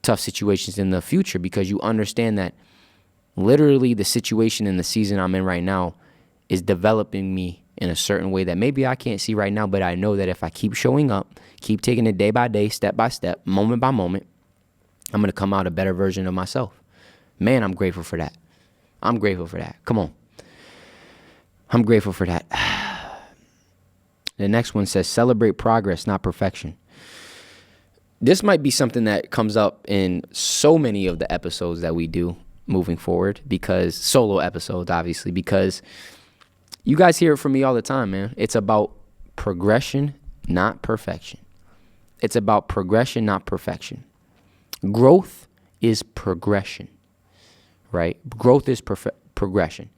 tough situations in the future, because you understand that literally the situation and the season I'm in right now is developing me in a certain way that maybe I can't see right now, but I know that if I keep showing up, keep taking it day by day, step by step, moment by moment, I'm going to come out a better version of myself. Man, I'm grateful for that. I'm grateful for that. Come on. I'm grateful for that. The next one says, celebrate progress, not perfection. This might be something that comes up in so many of the episodes that we do moving forward, because solo episodes, obviously, because you guys hear it from me all the time, man. It's about progression, not perfection. It's about progression, not perfection. Growth is progression, right? Growth is progression.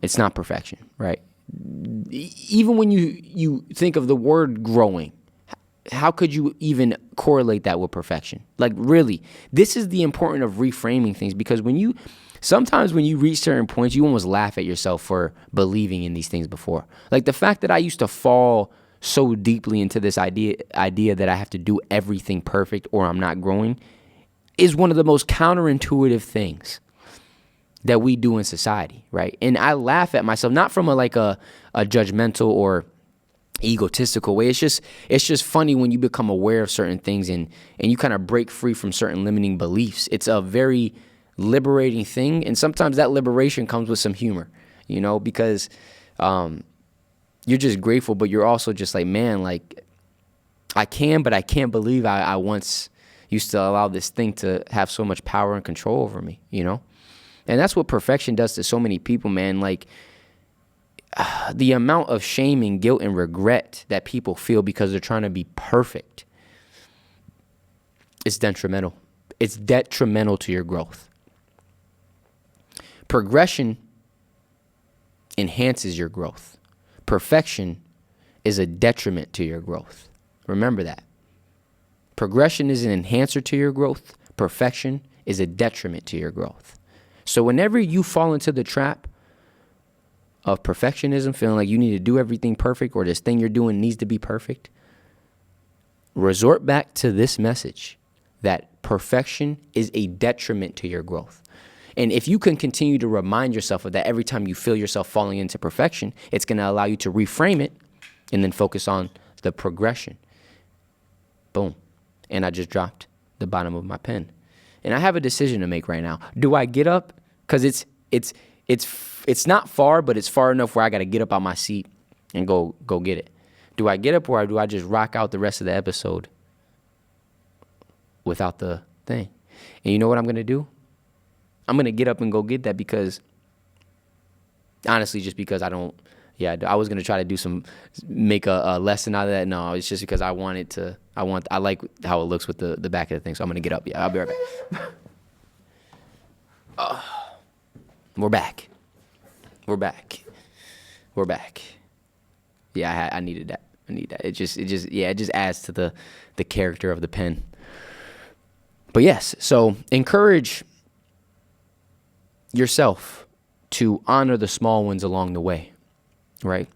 It's not perfection, right? Even when you think of the word growing, how could you even correlate that with perfection? Like, really, this is the importance of reframing things, because sometimes when you reach certain points, you almost laugh at yourself for believing in these things before. Like the fact that I used to fall so deeply into this idea that I have to do everything perfect or I'm not growing is one of the most counterintuitive things that we do in society, right? And I laugh at myself, not from a judgmental or egotistical way. It's just funny when you become aware of certain things and you kind of break free from certain limiting beliefs. It's a very liberating thing, and sometimes that liberation comes with some humor, because you're just grateful, but you're also just like, man, like I can't believe I once used to allow this thing to have so much power and control over me, And that's what perfection does to so many people, man. Like, the amount of shame and guilt and regret that people feel because they're trying to be perfect is detrimental. It's detrimental to your growth. Progression enhances your growth. Perfection is a detriment to your growth. Remember that. Progression is an enhancer to your growth. Perfection is a detriment to your growth. So whenever you fall into the trap of perfectionism, feeling like you need to do everything perfect or this thing you're doing needs to be perfect, resort back to this message that perfection is a detriment to your growth. And if you can continue to remind yourself of that every time you feel yourself falling into perfection, it's going to allow you to reframe it and then focus on the progression. Boom. And I just dropped the bottom of my pen. And I have a decision to make right now. Do I get up? Because it's not far, but it's far enough where I got to get up out my seat and go get it. Do I get up or do I just rock out the rest of the episode without the thing? And you know what I'm going to do? I'm going to get up and go get that because, honestly, just because I was going to try to make a lesson out of that. No, it's just because I like how it looks with the back of the thing. So I'm going to get up. Yeah, I'll be right back. We're back. Yeah, I needed that. It just adds to the character of the pen. But yes, so encourage yourself to honor the small wins along the way, right?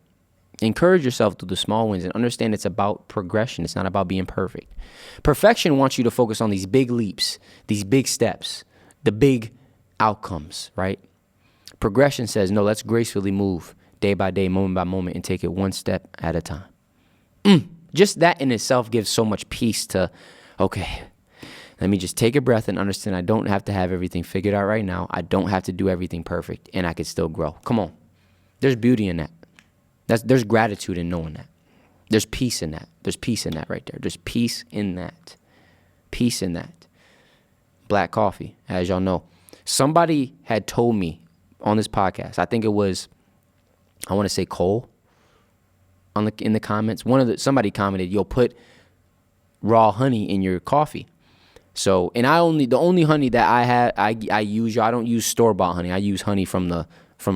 Encourage yourself through the small wins and understand it's about progression. It's not about being perfect. Perfection wants you to focus on these big leaps, these big steps, the big outcomes, right? Progression says, no, let's gracefully move day by day, moment by moment, and take it one step at a time. Just that in itself gives so much peace to, okay, let me just take a breath and understand I don't have to have everything figured out right now. I don't have to do everything perfect, and I can still grow. Come on. There's beauty in that. There's gratitude in knowing that. There's peace in that. There's peace in that right there. There's peace in that. Peace in that. Black coffee, as y'all know. Somebody had told me on this podcast, I think it was, I want to say Cole, in the comments. Somebody commented, "Yo, put raw honey in your coffee." So, and the only honey that I use, I don't use store-bought honey. I use honey from a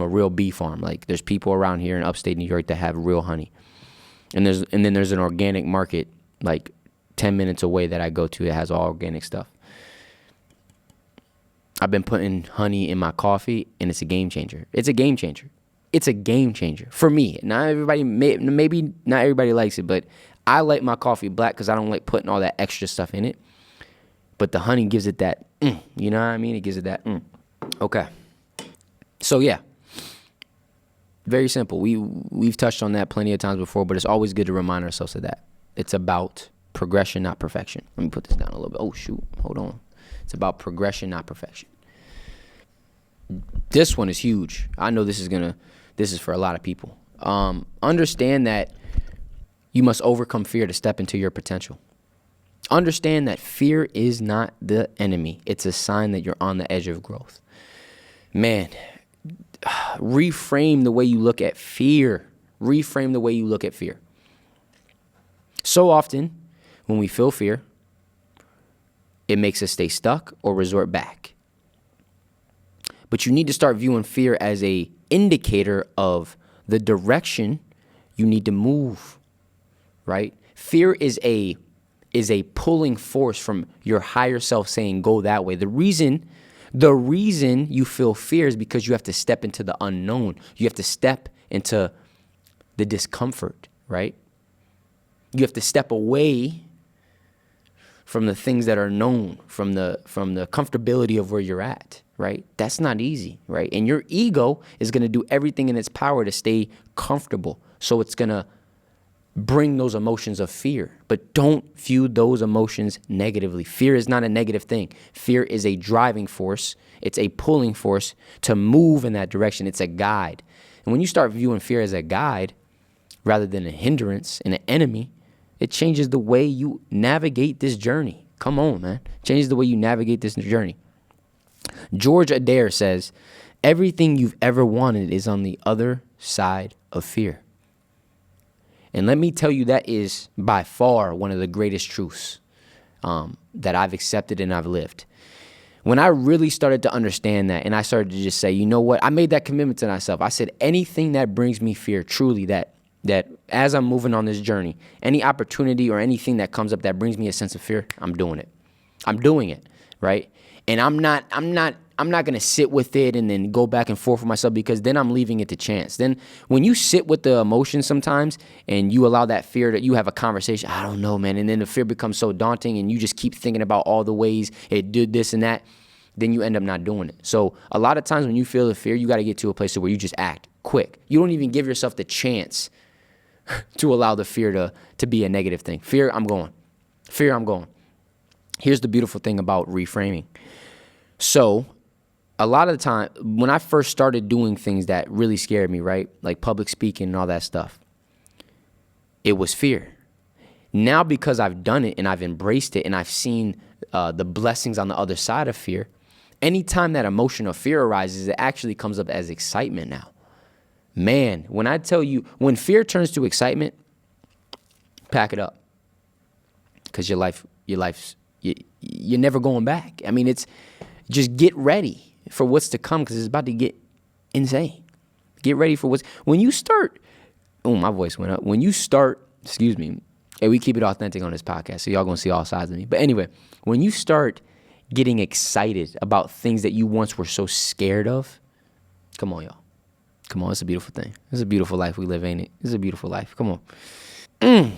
real bee farm. Like, there's people around here in upstate New York that have real honey. And then there's an organic market like 10 minutes away that I go to that has all organic stuff. I've been putting honey in my coffee, and it's a game changer. It's a game changer. It's a game changer for me. Maybe not everybody likes it, but I like my coffee black because I don't like putting all that extra stuff in it. But the honey gives it that, you know what I mean? It gives it that, Okay. So, yeah. Very simple. We've touched on that plenty of times before, but it's always good to remind ourselves of that. It's about progression, not perfection. Let me put this down a little bit. Oh, shoot. Hold on. It's about progression, not perfection. This one is huge. I know this is for a lot of people. Understand that you must overcome fear to step into your potential. Understand that fear is not the enemy. It's a sign that you're on the edge of growth. Man, reframe the way you look at fear. Reframe the way you look at fear. So often, when we feel fear, it makes us stay stuck or resort back. But you need to start viewing fear as a indicator of the direction you need to move, right? Fear is a pulling force from your higher self saying, go that way. The reason you feel fear is because you have to step into the unknown. You have to step into the discomfort, right? You have to step away from the things that are known, from the comfortability of where you're at, right? That's not easy, right? And your ego is going to do everything in its power to stay comfortable. So it's going to bring those emotions of fear, but don't view those emotions negatively. Fear is not a negative thing. Fear is a driving force. It's a pulling force to move in that direction. It's a guide. And when you start viewing fear as a guide rather than a hindrance and an enemy, it changes the way you navigate this journey. Come on, man. Changes the way you navigate this journey. George Adair says, everything you've ever wanted is on the other side of fear. And let me tell you, that is by far one of the greatest truths that I've accepted and I've lived. When I really started to understand that, and I started to just say, you know what? I made that commitment to myself. I said, anything that brings me fear, truly, that as I'm moving on this journey, any opportunity or anything that comes up that brings me a sense of fear, I'm doing it. I'm doing it, right? And I'm not going to sit with it and then go back and forth with myself, because then I'm leaving it to chance. Then when you sit with the emotion sometimes and you allow that fear, that you have a conversation, I don't know, man, and then the fear becomes so daunting and you just keep thinking about all the ways it did this and that, then you end up not doing it. So a lot of times when you feel the fear, you got to get to a place where you just act quick. You don't even give yourself the chance to allow the fear to be a negative thing. Fear, I'm going. Fear, I'm going. Here's the beautiful thing about reframing. So a lot of the time, when I first started doing things that really scared me, right? Like public speaking and all that stuff, it was fear. Now, because I've done it and I've embraced it and I've seen the blessings on the other side of fear, anytime that emotion of fear arises, it actually comes up as excitement now. Man, when I tell you, when fear turns to excitement, pack it up. Because you're never going back. I mean, it's just get ready for what's to come because it's about to get insane. Get ready for when you start, oh, my voice went up. When you start, excuse me, and we keep it authentic on this podcast, so y'all gonna see all sides of me. But anyway, when you start getting excited about things that you once were so scared of, come on, y'all. Come on, it's a beautiful thing. It's a beautiful life we live, ain't it? It's a beautiful life. Come on.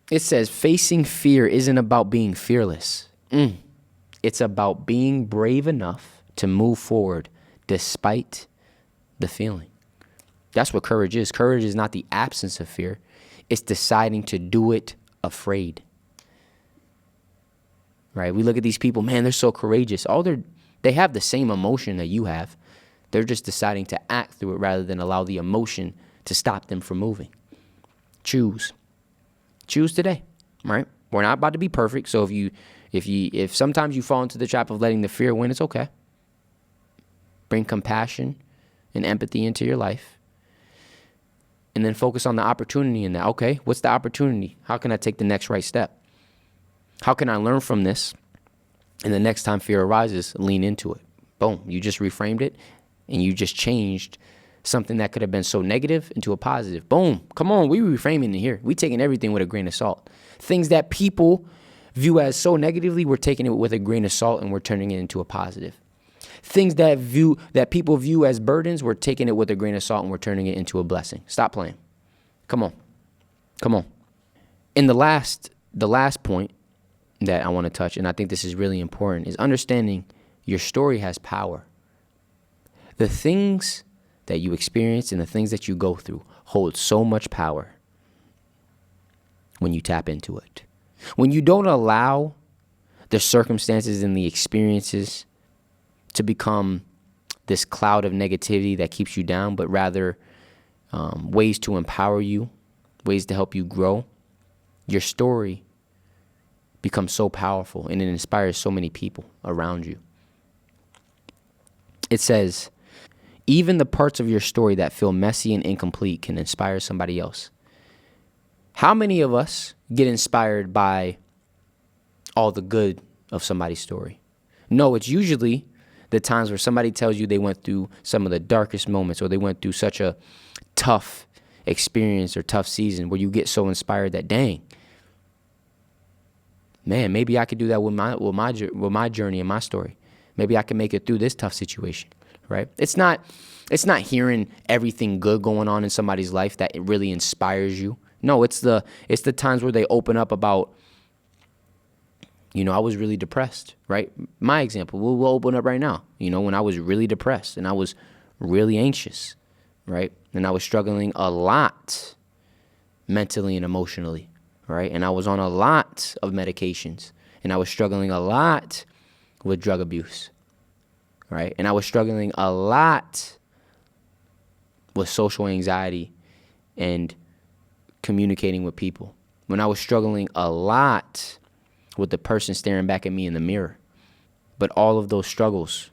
It says facing fear isn't about being fearless. It's about being brave enough to move forward despite the feeling. That's what courage is. Courage is not the absence of fear. It's deciding to do it afraid. Right? We look at these people, man, they're so courageous. They have the same emotion that you have. They're just deciding to act through it rather than allow the emotion to stop them from moving. Choose today, right? We're not about to be perfect. So if sometimes you fall into the trap of letting the fear win, it's okay. Bring compassion and empathy into your life. And then focus on the opportunity in that. Okay, what's the opportunity? How can I take the next right step? How can I learn from this? And the next time fear arises, lean into it. Boom, you just reframed it and you just changed something that could have been so negative into a positive. Boom, come on, we reframing it here. We taking everything with a grain of salt. Things that people view as so negatively, we're taking it with a grain of salt and we're turning it into a positive. Things that people view as burdens, we're taking it with a grain of salt and we're turning it into a blessing. Stop playing. Come on. And the last point that I want to touch, and I think this is really important, is understanding your story has power. The things that you experience and the things that you go through hold so much power when you tap into it. When you don't allow the circumstances and the experiences to become this cloud of negativity that keeps you down, but rather ways to empower you, ways to help you grow, your story becomes so powerful and it inspires so many people around you. It says, even the parts of your story that feel messy and incomplete can inspire somebody else. How many of us get inspired by all the good of somebody's story? No, it's usually the times where somebody tells you they went through some of the darkest moments or they went through such a tough experience or tough season where you get so inspired that, dang, man, maybe I could do that with my journey and my story. Maybe I can make it through this tough situation, right? It's not hearing everything good going on in somebody's life that it really inspires you. No, it's the times where they open up about, I was really depressed, right? My example, we'll open up right now. When I was really depressed and I was really anxious, right? And I was struggling a lot mentally and emotionally, right? And I was on a lot of medications and I was struggling a lot with drug abuse, right? And I was struggling a lot with social anxiety and communicating with people. When I was struggling a lot with the person staring back at me in the mirror. But all of those struggles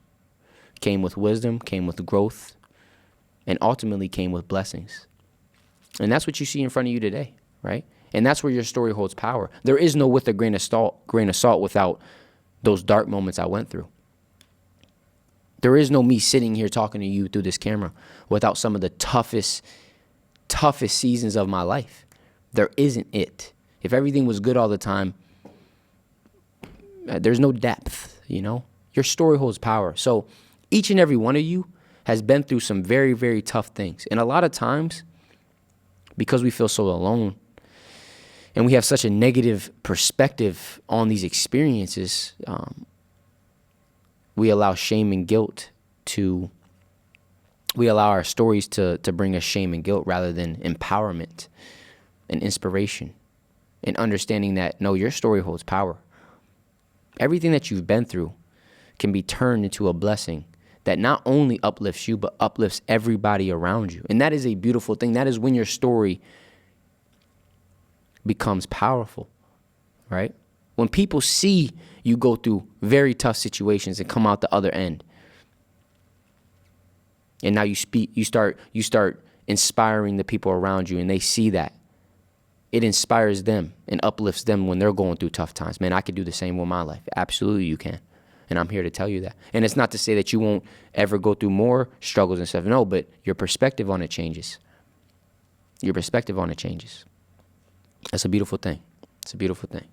came with wisdom, came with growth, and ultimately came with blessings. And that's what you see in front of you today, right? And that's where your story holds power. There is no with a grain of salt without those dark moments I went through. There is no me sitting here talking to you through this camera without some of the toughest seasons of my life. There isn't it. If everything was good all the time, there's no depth, Your story holds power. So each and every one of you has been through some very, very tough things. And a lot of times, because we feel so alone and we have such a negative perspective on these experiences, we allow shame and guilt we allow our stories to bring us shame and guilt rather than empowerment and inspiration and understanding that, no, your story holds power. Everything that you've been through can be turned into a blessing that not only uplifts you, but uplifts everybody around you. And that is a beautiful thing. That is when your story becomes powerful, right? When people see you go through very tough situations and come out the other end, and now you start inspiring the people around you, and they see that. It inspires them and uplifts them when they're going through tough times. Man, I could do the same with my life. Absolutely you can. And I'm here to tell you that. And it's not to say that you won't ever go through more struggles and stuff. No, but your perspective on it changes. Your perspective on it changes. That's a beautiful thing. It's a beautiful thing.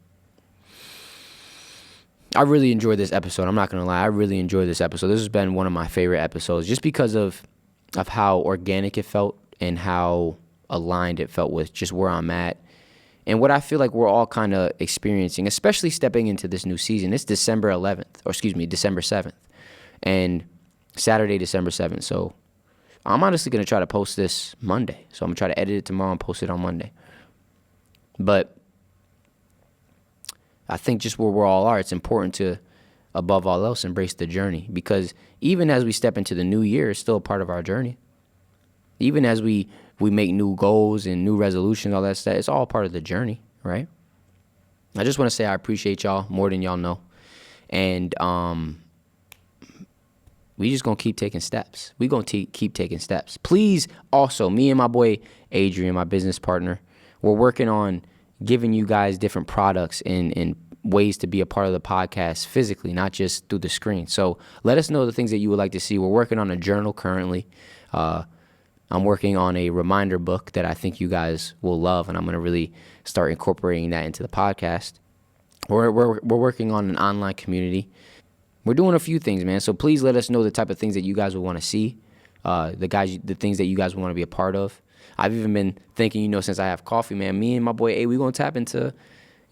I really enjoyed this episode. I'm not going to lie. I really enjoyed this episode. This has been one of my favorite episodes just because of how organic it felt and how aligned it felt with just where I'm at and what I feel like we're all kind of experiencing, especially stepping into this new season. It's December 7th, and Saturday, December 7th. So I'm honestly going to try to post this Monday. So I'm going to try to edit it tomorrow and post it on Monday. But I think just where we all are, it's important to, above all else, embrace the journey. Because even as we step into the new year, it's still a part of our journey. Even as we make new goals and new resolutions, all that stuff, it's all part of the journey, right? I just want to say I appreciate y'all more than y'all know. And we just going to keep taking steps. We going to keep taking steps. Please, also, me and my boy Adrian, my business partner, we're working on giving you guys different products and ways to be a part of the podcast physically, not just through the screen. So let us know the things that you would like to see. We're working on a journal currently. I'm working on a reminder book that I think you guys will love, and I'm going to really start incorporating that into the podcast. We're working on an online community. We're doing a few things, man. So please let us know the type of things that you guys would want to see, the things that you guys want to be a part of. I've even been thinking, since I have coffee, man, me and my boy A, we're going to tap into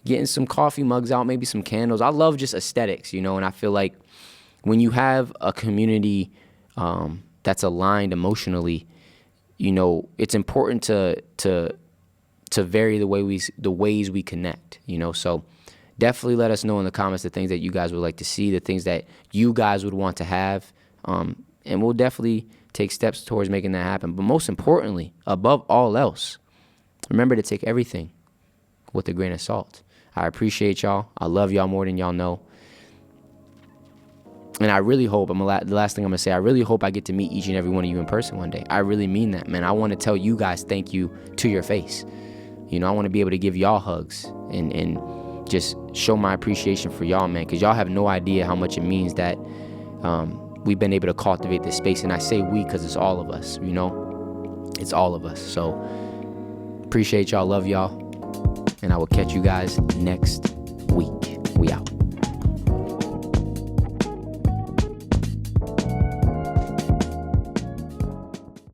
getting some coffee mugs out, maybe some candles. I love just aesthetics, and I feel like when you have a community that's aligned emotionally, it's important to vary the ways we connect, so definitely let us know in the comments the things that you guys would like to see, the things that you guys would want to have, and we'll definitely take steps towards making that happen. But most importantly, above all else, remember to take everything with a grain of salt. I appreciate y'all. I love y'all more than y'all know. And I really hope, the last thing I'm going to say, I really hope I get to meet each and every one of you in person one day. I really mean that, man. I want to tell you guys thank you to your face. I want to be able to give y'all hugs and just show my appreciation for y'all, man, because y'all have no idea how much it means that we've been able to cultivate this space. And I say we because it's all of us, It's all of us. So appreciate y'all, love y'all, and I will catch you guys next week. We out.